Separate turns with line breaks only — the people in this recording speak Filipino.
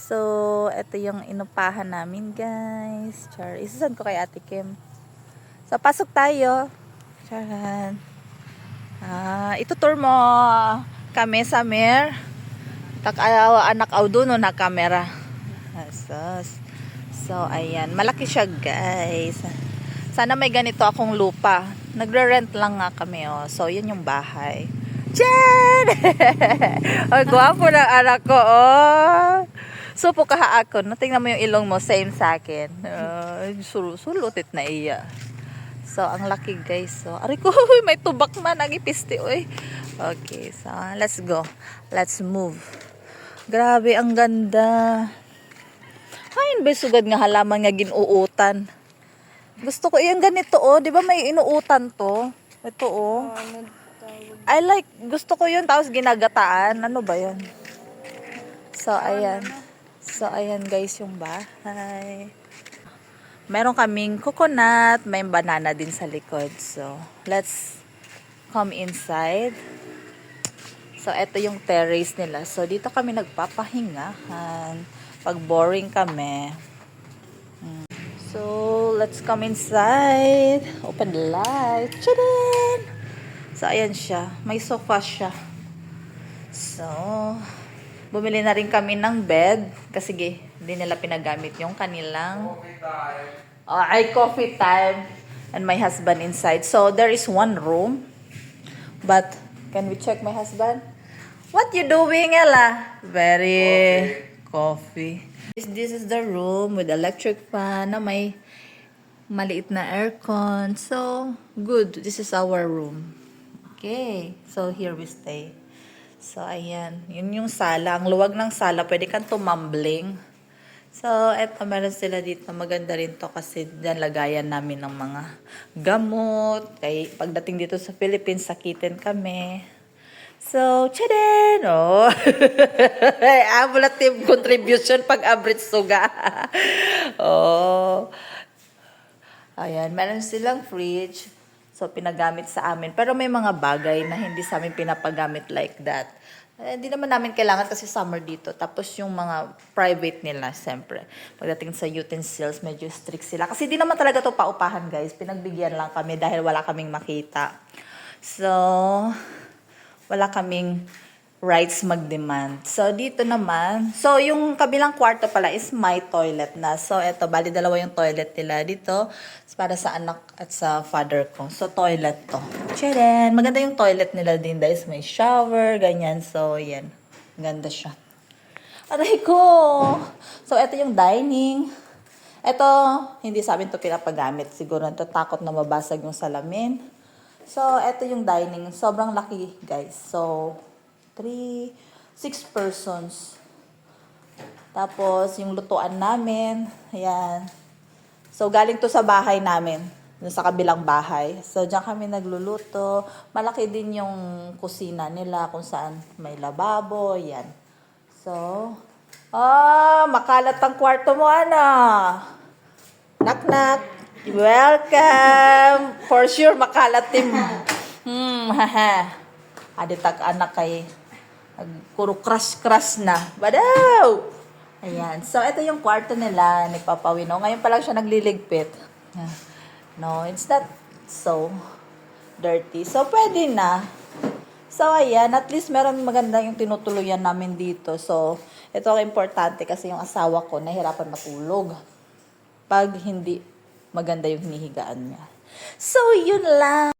So, ito yung inupahan namin, guys. Char, isusan ko kay Ate Kim. So, pasok tayo. Charan. Itutur mo kami sa mer. Anak aw doon na camera. Asos. So, ayan. Malaki siya, guys. Sana may ganito akong lupa. Nagre-rent lang nga kami, oh. So, yun yung bahay. Chen! Ay, gwapo ng anak ko, oh. Supo ka ako. Tingnan mo yung ilong mo. Same sa akin. Sulutit na iya. So, ang laki, guys. So, ari ko, may tubak man. Nagipiste, uy. Okay, so, let's go. Let's move. Grabe, ang ganda. Ay, ba sugad nga halaman nga ginuutan. Gusto ko yung ganito, oh. Di ba may inuutan to? Ito, oh. Gusto ko yun. Tapos ginagataan. Ano ba yun? So, ayan. So, ayan, guys, yung bahay. Meron kaming coconut. May banana din sa likod. So, let's come inside. So, ito yung terrace nila. So, dito kami nagpapahingahan. Pag boring kami. So, let's come inside. Open the light. Tadaan! So, ayan siya. May sofa siya. So, bumili na rin kami ng bed. Kasi hindi nila pinagamit yung kanilang coffee time. And my husband inside. So, there is one room. But, can we check my husband? What you doing, Ella? Very coffee. This is the room with electric fan na may maliit na aircon. So, good. This is our room. Okay. So, here we stay. So, ayan. Yun yung sala. Ang luwag ng sala. Pwede kang tumambling. So, eto, meron sila dito. Maganda rin to kasi dyan lagayan namin ng mga gamot. Kaya pagdating dito sa Philippines, sakitin kami. So, tchaden! Oh. Wala team contribution pag average suga. Oh. Ayan, meron silang fridge. So, pinagamit sa amin. Pero may mga bagay na hindi sa amin pinapagamit like that. Hindi naman namin kailangan kasi summer dito. Tapos yung mga private nila, siyempre. Pagdating sa utensils, medyo strict sila. Kasi di naman talaga to paupahan, guys. Pinagbigyan lang kami dahil wala kaming makita. So, wala kaming rights mag-demand. So, dito naman. So, yung kabilang kwarto pala is my toilet na. So, eto, bali dalawa yung toilet nila dito. Para sa anak at sa father ko. So, toilet to. Tcharan! Maganda yung toilet nila din, guys. May shower, ganyan. So, yan. Ganda siya. Aray ko! So, eto yung dining. Eto, hindi sa amin to pinapagamit. Siguro natatakot na mabasag yung salamin. So, eto yung dining. Sobrang laki, guys. So, 6 persons. Tapos, yung lutuan namin. Ayan. So, galing to sa bahay namin. Sa kabilang bahay. So, diyan kami nagluluto. Malaki din yung kusina nila kung saan may lababo. Ayan. So, makalat ang kwarto mo, ana. Knock-knock. Welcome. For sure, makalat din. Aditak anak kay puro crush na. Badaw! Ayan. So, ito yung kwarto nila. Nagpapawino. Ngayon pa lang siya nagliligpit. No, it's not so dirty. So, pwede na. So, ayan. At least meron maganda yung tinutuluyan namin dito. So, ito ang importante kasi yung asawa ko nahirapan matulog pag hindi maganda yung hinihigaan niya. So, yun lang.